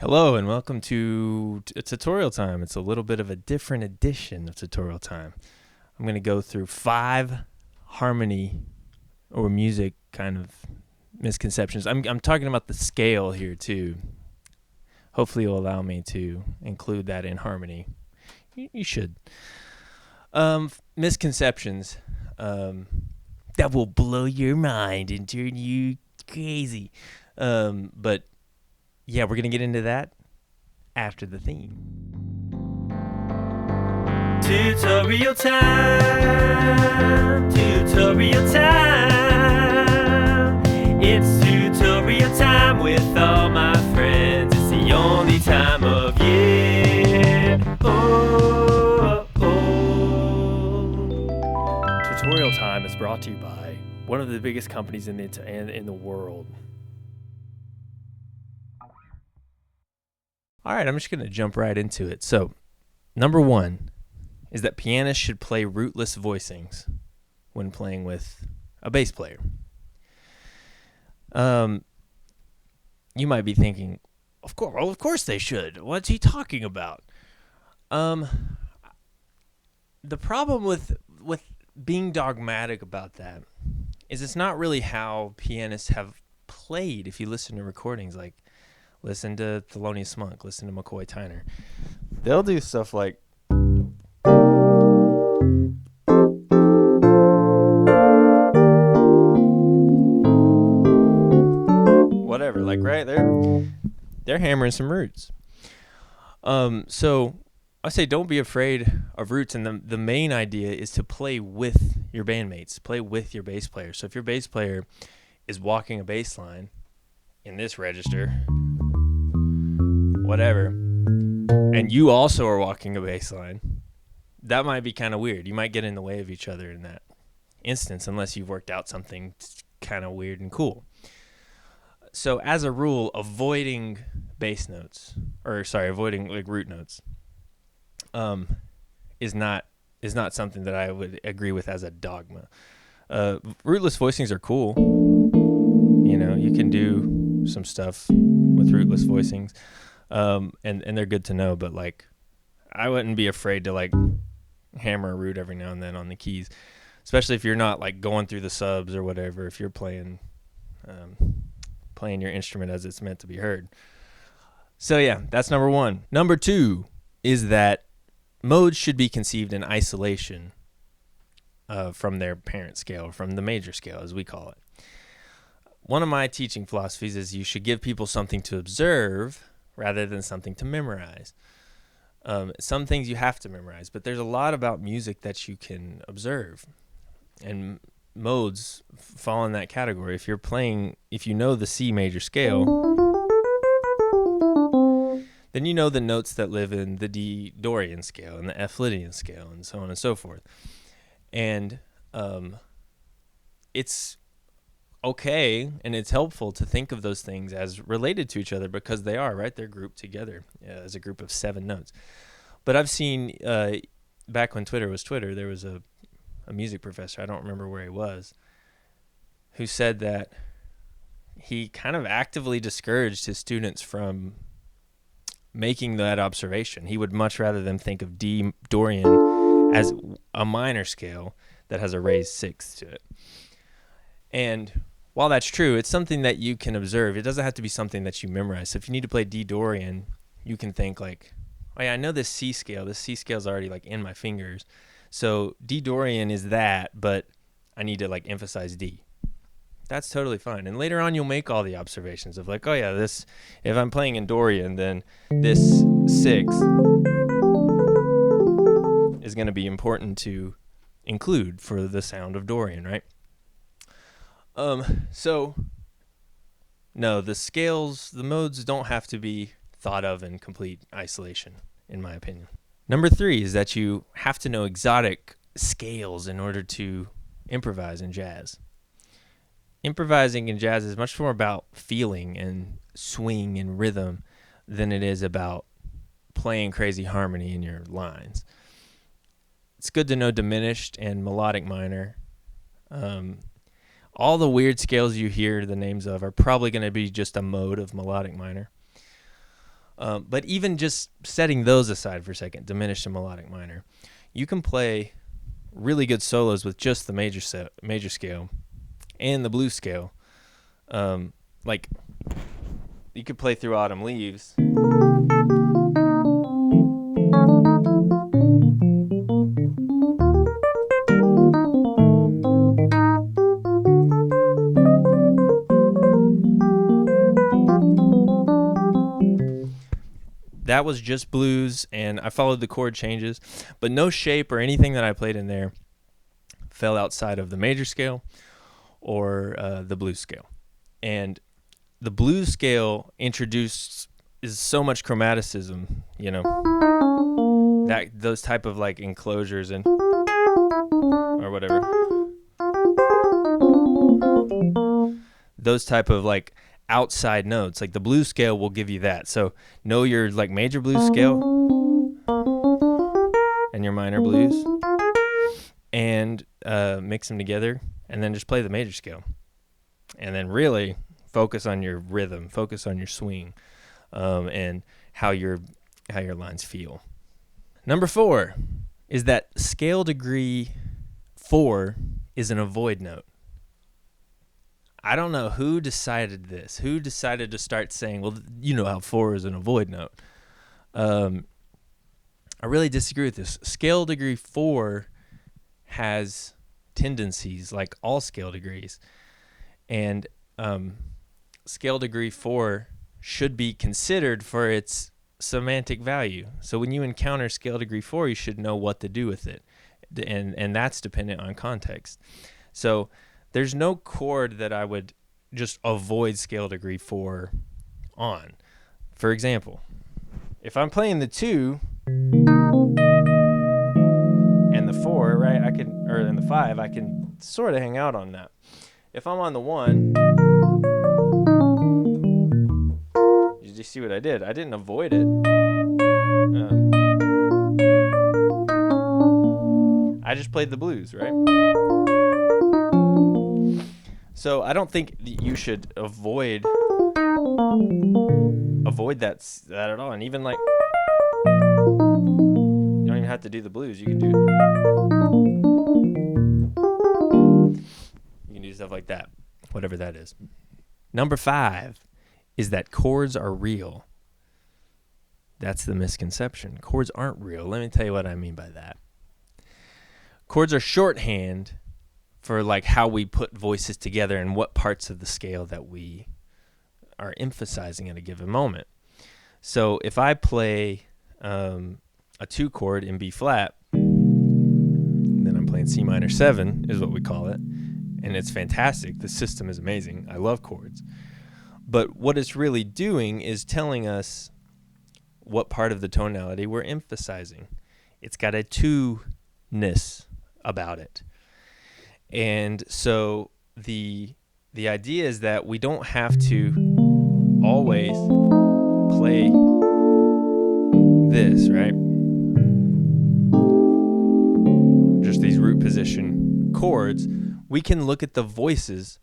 Hello and welcome to tutorial time. It's a little bit of a different edition of tutorial time. I'm going to go through 5 harmony or music kind of misconceptions. I'm talking about the scale here too. Hopefully you'll allow me to include that in harmony. You should. Misconceptions that will blow your mind and turn you crazy. But yeah, we're going to get into that after the theme. Tutorial time. Tutorial time. It's tutorial time with all my friends. It's the only time of year. Oh, oh. Tutorial Time is brought to you by one of the biggest companies in the world. All right, I'm just going to jump right into it. So, number 1 is that pianists should play rootless voicings when playing with a bass player. You might be thinking, of course they should. What's he talking about? The problem with being dogmatic about that is it's not really how pianists have played. If you listen to recordings, like listen to Thelonious Monk, listen to McCoy Tyner, they'll do stuff like whatever, like right there, they're hammering some roots. So I say don't be afraid of roots, and the main idea is to play with your bandmates, play with your bass player. So if your bass player is walking a bass line in this register, whatever, and you also are walking a bass line, that might be kind of weird. You might get in the way of each other in that instance unless you've worked out something kind of weird and cool. So as a rule, avoiding avoiding like root notes is not something that I would agree with as a dogma. Rootless voicings are cool. You know, you can do some stuff with rootless voicings. And they're good to know, but like I wouldn't be afraid to like hammer a root every now and then on the keys, especially if you're not like going through the subs or whatever, if you're playing your instrument as it's meant to be heard. So yeah, that's number 1. Number 2 is that modes should be conceived in isolation from their parent scale, from the major scale as we call it. One of my teaching philosophies is you should give people something to observe rather than something to memorize. Some things you have to memorize, but there's a lot about music that you can observe, and modes fall in that category. If you know the C major scale, then you know the notes that live in the D Dorian scale and the F Lydian scale and so on and so forth. And it's okay and it's helpful to think of those things as related to each other because they are, right? They're grouped together as a group of 7 notes. But I've seen, back when Twitter was Twitter, there was a music professor, I don't remember where he was, who said that he kind of actively discouraged his students from making that observation. He would much rather them think of D Dorian as a minor scale that has a raised 6th to it. And while that's true, it's something that you can observe. It doesn't have to be something that you memorize. So if you need to play D Dorian, you can think like, oh yeah, I know this C scale. This C scale is already like in my fingers. So D Dorian is that, but I need to like emphasize D. That's totally fine. And later on, you'll make all the observations of like, oh yeah, this, if I'm playing in Dorian, then this 6 is going to be important to include for the sound of Dorian, right? So no, the modes don't have to be thought of in complete isolation, in my opinion. Number 3 is that you have to know exotic scales in order to improvise in jazz. Improvising in jazz is much more about feeling and swing and rhythm than it is about playing crazy harmony in your lines. It's good to know diminished and melodic minor. All the weird scales you hear the names of are probably going to be just a mode of melodic minor. But even just setting those aside for a second, diminished and melodic minor, you can play really good solos with just the major scale and the blues scale. Like you could play Through Autumn Leaves. That was just blues, and I followed the chord changes, but no shape or anything that I played in there fell outside of the major scale or the blues scale. And the blues scale is so much chromaticism, that those type of like enclosures and or whatever. Those type of like outside notes, like the blues scale will give you that. So know your like major blues scale and your minor blues, and mix them together, and then just play the major scale, and then really focus on your rhythm, focus on your swing, and how your lines feel. Number 4 is that scale degree 4 is an avoid note. I don't know who decided this. Who decided to start saying, well, you know how 4 is an avoid note. I really disagree with this. Scale degree 4 has tendencies like all scale degrees. And scale degree 4 should be considered for its semantic value. So when you encounter scale degree 4, you should know what to do with it. And that's dependent on context. So there's no chord that I would just avoid scale degree 4 on. For example, if I'm playing the 2 and the 4, right, and the 5, I can sort of hang out on that. If I'm on the 1, did you see what I did? I didn't avoid it. I just played the blues, right? So I don't think you should avoid that at all. And even like, you don't even have to do the blues. You can do stuff like that, whatever that is. Number 5 is that chords are real. That's the misconception. Chords aren't real. Let me tell you what I mean by that. Chords are shorthand for like how we put voices together and what parts of the scale that we are emphasizing at a given moment. So if I play a 2 chord in B flat, then I'm playing C minor 7 is what we call it, and it's fantastic. The system is amazing. I love chords. But what it's really doing is telling us what part of the tonality we're emphasizing. It's got a 2-ness about it. And so the idea is that we don't have to always play this, right? Just these root position chords. We can look at the voices,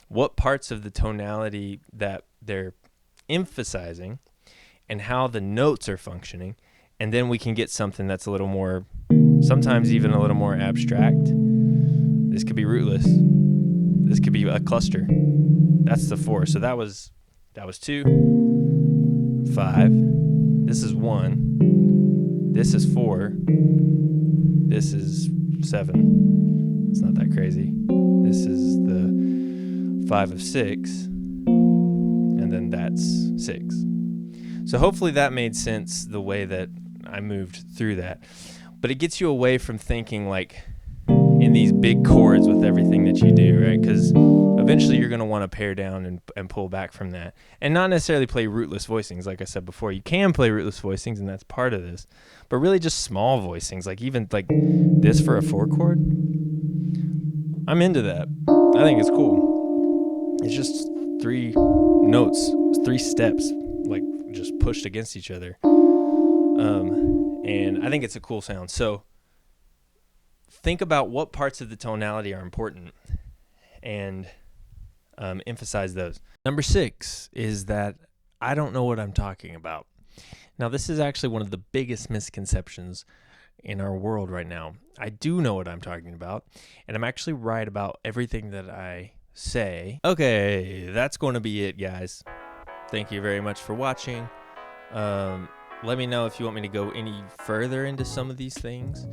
what parts of the tonality that they're emphasizing, and how the notes are functioning, and then we can get something that's a little more, sometimes even a little more abstract. This could be rootless. This could be a cluster. That's the 4. So that was 2, 5. This is 1. This is 4. This is 7. It's not that crazy. This is the 5 of 6. And then that's 6. So hopefully that made sense the way that I moved through that. But it gets you away from thinking like in these big chords with everything that you do, right? Because eventually you're going to want to pare down and pull back from that. And not necessarily play rootless voicings. Like I said before, you can play rootless voicings, and that's part of this. But really just small voicings, like even like this for a 4 chord. I'm into that. I think it's cool. It's just 3 notes, 3 steps, like just pushed against each other. And I think it's a cool sound. So think about what parts of the tonality are important and emphasize those. Number 6 is that I don't know what I'm talking about. Now, this is actually one of the biggest misconceptions in our world right now. I do know what I'm talking about, and I'm actually right about everything that I say. Okay, that's going to be it, guys. Thank you very much for watching. Let me know if you want me to go any further into some of these things.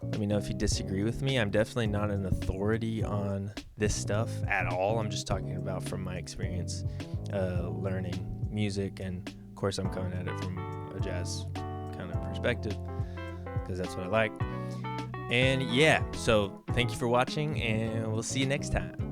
Let me know if you disagree with me. I'm definitely not an authority on this stuff at all. I'm just talking about from my experience learning music, and of course I'm coming at it from a jazz kind of perspective because that's what I like. And yeah, so thank you for watching, and we'll see you next time.